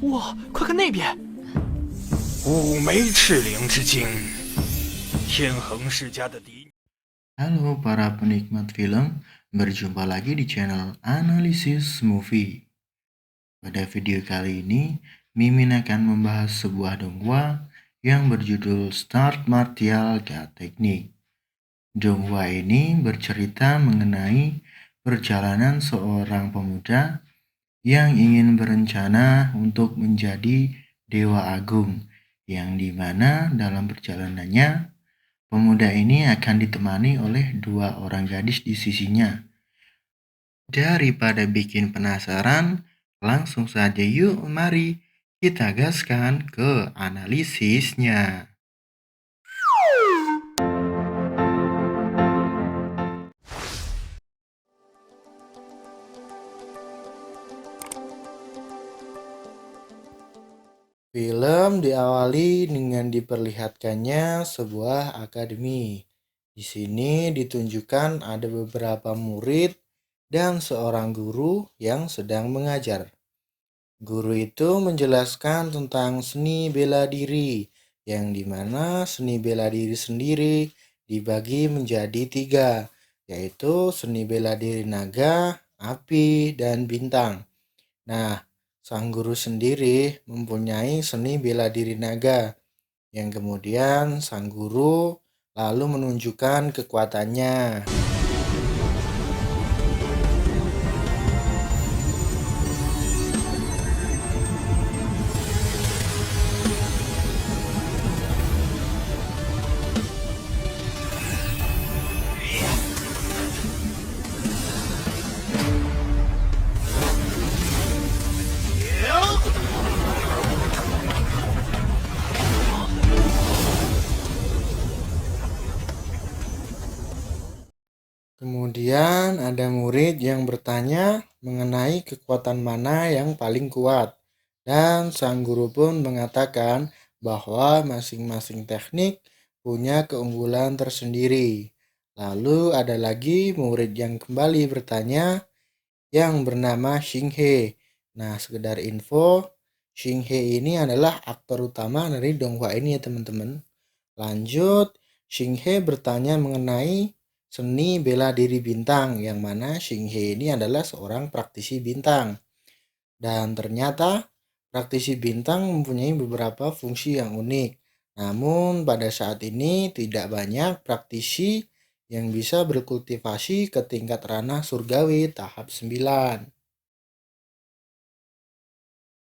哇，快看那边！五枚赤灵之精，天恒世家的嫡。Halo para penikmat film, berjumpa lagi di channel Analisis Movie. Pada video kali ini, Mimin akan membahas sebuah donghua yang berjudul Start Martial God Technique. Donghua ini bercerita mengenai perjalanan seorang pemuda yang ingin berencana untuk menjadi Dewa Agung, yang dimana dalam perjalanannya pemuda ini akan ditemani oleh dua orang gadis di sisinya. Daripada bikin penasaran, langsung saja yuk mari kita gaskan ke analisisnya. Film diawali dengan diperlihatkannya sebuah akademi. Di sini ditunjukkan ada beberapa murid dan seorang guru yang sedang mengajar. Guru itu menjelaskan tentang seni bela diri, yang dimana seni bela diri sendiri dibagi menjadi 3, yaitu seni bela diri naga, api, dan bintang. Nah, sang guru sendiri mempunyai seni bela diri naga, yang kemudian sang guru lalu menunjukkan kekuatannya. Kemudian ada murid yang bertanya mengenai kekuatan mana yang paling kuat. Dan sang guru pun mengatakan bahwa masing-masing teknik punya keunggulan tersendiri. Lalu ada lagi murid yang kembali bertanya yang bernama Xinghe. Nah, sekedar info, Xinghe ini adalah aktor utama dari donghua ini ya teman-teman. Lanjut, Xinghe bertanya mengenai seni bela diri bintang, yang mana Xinghe ini adalah seorang praktisi bintang. Dan ternyata praktisi bintang mempunyai beberapa fungsi yang unik. Namun pada saat ini tidak banyak praktisi yang bisa berkultivasi ke tingkat ranah surgawi tahap 9.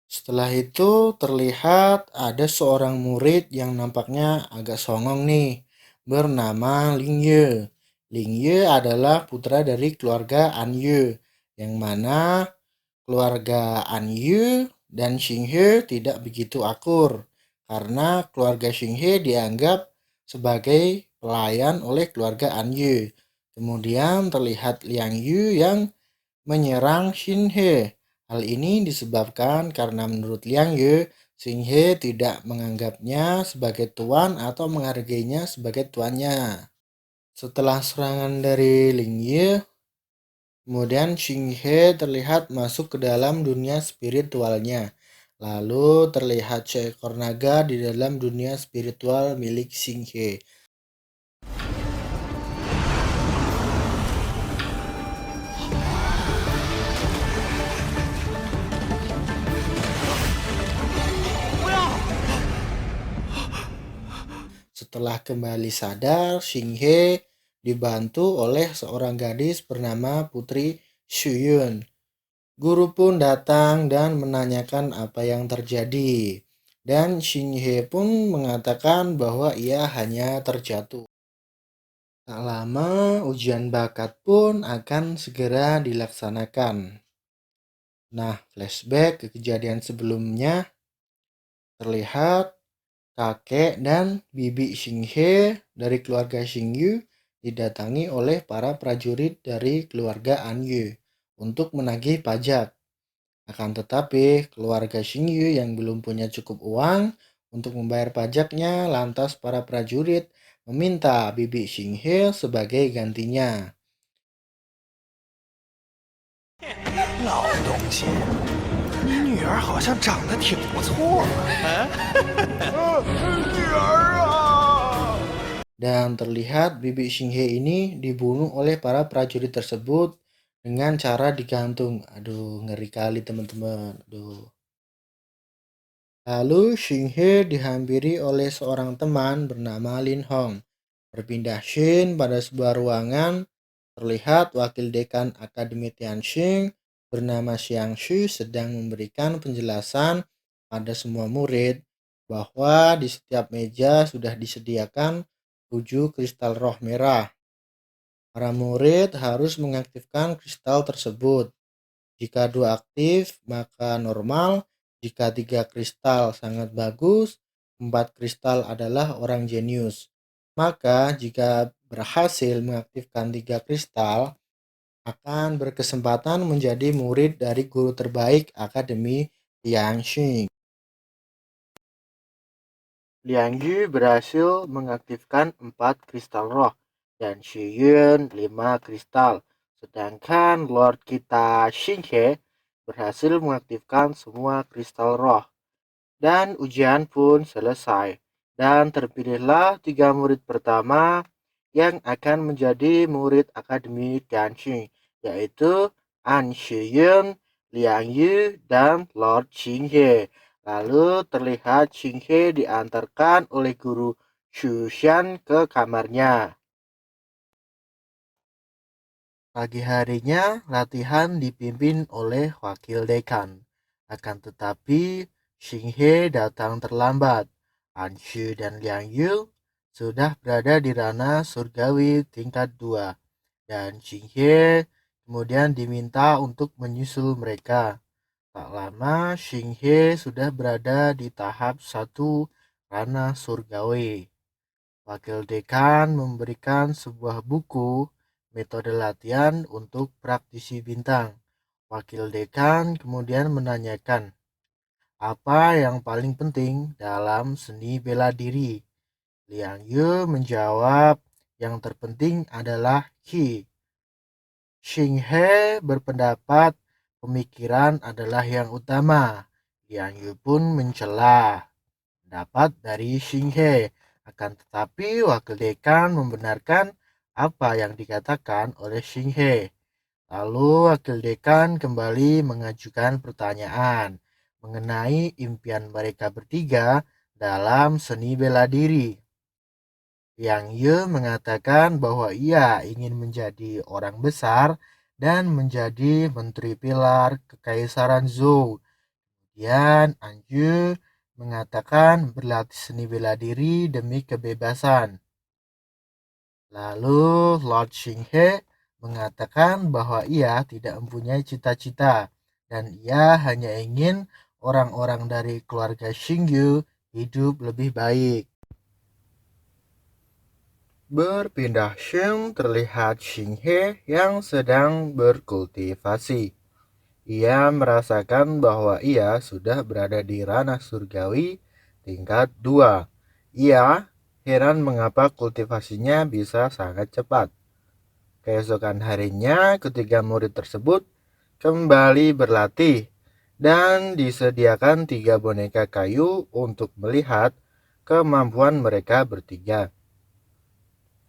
Setelah itu terlihat ada seorang murid yang nampaknya agak songong nih, bernama Ling Ye. Ling Ye adalah putra dari keluarga An Ye, yang mana keluarga An Ye dan Xing He tidak begitu akur, karena keluarga Xing He dianggap sebagai pelayan oleh keluarga An Ye. Kemudian terlihat Liang Yu yang menyerang Xin He. Hal ini disebabkan karena menurut Liang Yu, Xing He tidak menganggapnya sebagai tuan atau menghargainya sebagai tuannya. Setelah serangan dari Ling Ye, kemudian Xing He terlihat masuk ke dalam dunia spiritualnya. Lalu terlihat seekor naga di dalam dunia spiritual milik Xing He. Setelah kembali sadar, Xing He dibantu oleh seorang gadis bernama Putri Shuyun. Guru pun datang dan menanyakan apa yang terjadi. Dan Xing He pun mengatakan bahwa ia hanya terjatuh. Tak lama ujian bakat pun akan segera dilaksanakan. Nah, flashback ke kejadian sebelumnya, terlihat kakek dan bibi Xing He dari keluarga Xing Yu didatangi oleh para prajurit dari keluarga An Yu untuk menagih pajak. Akan tetapi, keluarga Xing Yu yang belum punya cukup uang untuk membayar pajaknya, lantas para prajurit meminta bibi Xing He sebagai gantinya. 老东西，你女儿好像长得挺不错啊！女儿啊！ Dan terlihat bibi Xinghe ini dibunuh oleh para prajurit tersebut dengan cara digantung. Aduh, ngeri kali teman-teman. Aduh. Lalu Xinghe dihampiri oleh seorang teman bernama Lin Hong. Berpindah Xin pada sebuah ruangan, terlihat wakil dekan Akademi Tianxing bernama Xiang Xu sedang memberikan penjelasan pada semua murid bahwa di setiap meja sudah disediakan 7 kristal roh merah. Para murid harus mengaktifkan kristal tersebut. Jika 2 aktif, maka normal. Jika 3 kristal sangat bagus, 4 kristal adalah orang jenius. Maka jika berhasil mengaktifkan 3 kristal, akan berkesempatan menjadi murid dari guru terbaik Akademi Tianxing. Liang Yu berhasil mengaktifkan 4 kristal roh dan Xu Yun 5 kristal. Sedangkan Lord kita Xinghe berhasil mengaktifkan semua kristal roh. Dan ujian pun selesai. Dan terpilihlah 3 murid pertama yang akan menjadi murid Akademi Tianxing, yaitu An Shiyun, Liang Yu, dan Lord Xinghe. Lalu terlihat Xinghe diantarkan oleh guru Xu Xian ke kamarnya. Pagi harinya latihan dipimpin oleh wakil dekan. Akan tetapi Xinghe datang terlambat. Anshu dan Liang Yu sudah berada di ranah surgawi tingkat 2. Dan Xinghe kemudian diminta untuk menyusul mereka. Tak lama Xinghe sudah berada di tahap 1 ranah surgawi. Wakil dekan memberikan sebuah buku metode latihan untuk praktisi bintang. Wakil dekan kemudian menanyakan, apa yang paling penting dalam seni bela diri? Liang Yu menjawab, yang terpenting adalah Qi. Xinghe berpendapat pemikiran adalah yang utama. Liang Yu pun mencela pendapat dari Xinghe. Akan tetapi wakil dekan membenarkan apa yang dikatakan oleh Xinghe. Lalu wakil dekan kembali mengajukan pertanyaan mengenai impian mereka bertiga dalam seni bela diri. Liang Yu mengatakan bahwa ia ingin menjadi orang besar dan menjadi menteri pilar kekaisaran Zhou. Kemudian Anju mengatakan berlatih seni bela diri demi kebebasan. Lalu Lord Xinghe mengatakan bahwa ia tidak mempunyai cita-cita dan ia hanya ingin orang-orang dari keluarga Xingyu hidup lebih baik. Berpindah Sheng terlihat Xinghe yang sedang berkultivasi. Ia merasakan bahwa ia sudah berada di ranah surgawi tingkat 2. Ia heran mengapa kultivasinya bisa sangat cepat. Keesokan harinya ketiga murid tersebut kembali berlatih dan disediakan 3 boneka kayu untuk melihat kemampuan mereka bertiga.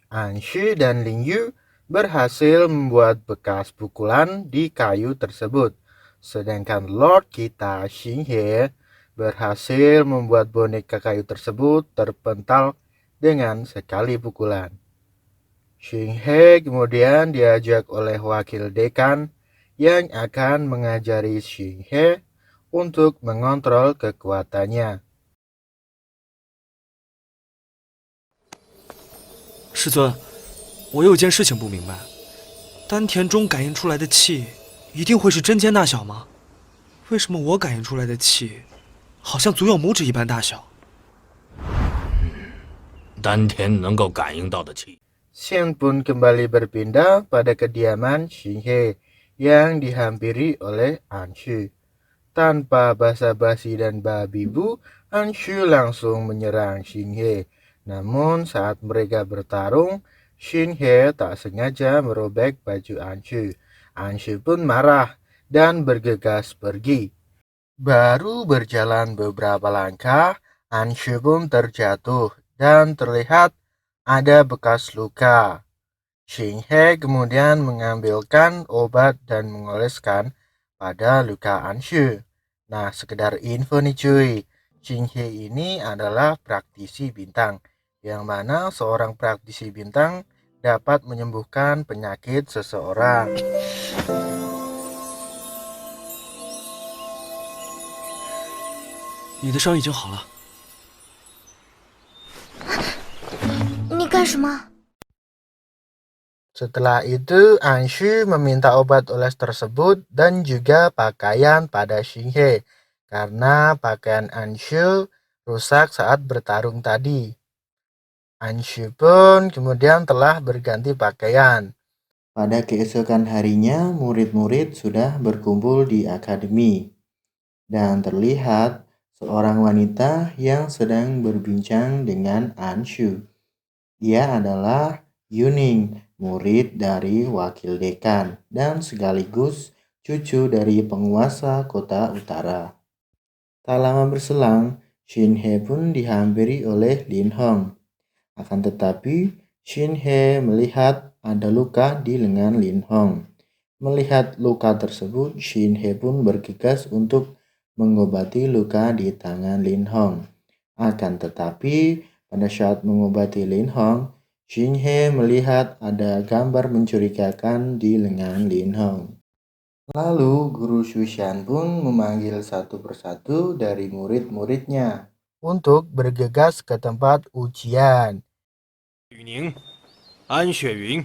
Anshu dan Ling Yu berhasil membuat bekas pukulan di kayu tersebut. Sedangkan Lord kita Xinghe berhasil membuat boneka kayu tersebut terpental dengan sekali pukulan. Xinghe kemudian diajak oleh wakil dekan yang akan mengajari Xinghe untuk mengontrol kekuatannya. 师尊，我有件事情不明白，丹田中感应出来的气一定会是针尖大小吗？为什么我感应出来的气好像足有拇指一般大小？丹田能够感应到的气。 Xian pun kembali berpindah pada kediaman Xinghe yang dihampiri oleh Anshu. Tanpa basa-basi dan babi bu, Anshu langsung menyerang Xinghe. Namun saat mereka bertarung, Xinghe tak sengaja merobek baju Anshu. Anshu pun marah dan bergegas pergi. Baru berjalan beberapa langkah, Anshu pun terjatuh dan terlihat ada bekas luka. Xinghe kemudian mengambilkan obat dan mengoleskan pada luka Anshu. Nah, sekedar info nih cuy, Xinghe ini adalah praktisi bintang, yang mana seorang praktisi bintang dapat menyembuhkan penyakit seseorang. 你的伤已经好了。你干什么？ Setelah itu, Anshu meminta obat oles tersebut dan juga pakaian pada Xinghe karena pakaian Anshu rusak saat bertarung tadi. Anshu pun kemudian telah berganti pakaian. Pada keesokan harinya, murid-murid sudah berkumpul di akademi dan terlihat seorang wanita yang sedang berbincang dengan Anshu. Ia adalah Yuning, murid dari wakil dekan dan sekaligus cucu dari penguasa kota utara. Tak lama berselang, Xinhe pun dihampiri oleh Lin Hong. Akan tetapi, Xinhe melihat ada luka di lengan Lin Hong. Melihat luka tersebut, Xinhe pun bergegas untuk mengobati luka di tangan Lin Hong. Akan tetapi, pada saat mengobati Lin Hong, Xinhe melihat ada gambar mencurigakan di lengan Lin Hong. Lalu guru Shushan pun memanggil satu persatu dari murid-muridnya untuk bergegas ke tempat ujian. 雨宁、安雪云、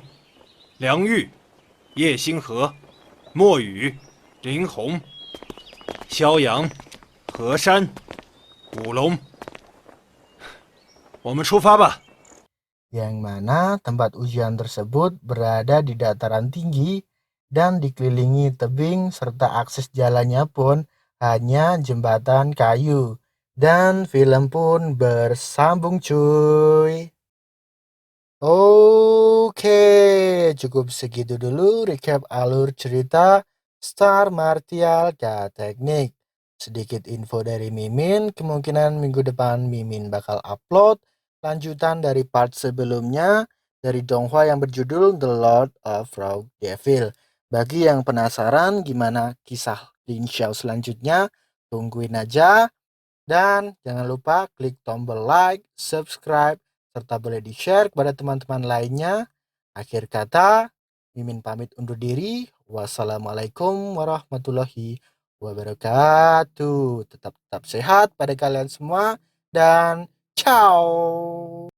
梁玉、叶星河、莫雨、林红、萧阳、何山、武龙，我们出发吧。 Yang mana tempat ujian tersebut berada di dataran tinggi dan dikelilingi tebing serta akses jalannya pun hanya jembatan kayu. Dan film pun bersambung cuy. Oke, cukup segitu dulu recap alur cerita Star Martial K-Teknik. Sedikit info dari Mimin, kemungkinan minggu depan Mimin bakal upload lanjutan dari part sebelumnya dari Donghua yang berjudul The Lord of Rogue Devil. Bagi yang penasaran gimana kisah Lin Xiao selanjutnya, tungguin aja. Dan jangan lupa klik tombol like, subscribe, serta boleh di-share kepada teman-teman lainnya. Akhir kata, Mimin pamit undur diri. Wassalamualaikum warahmatullahi wabarakatuh. Tetap sehat pada kalian semua dan ciao.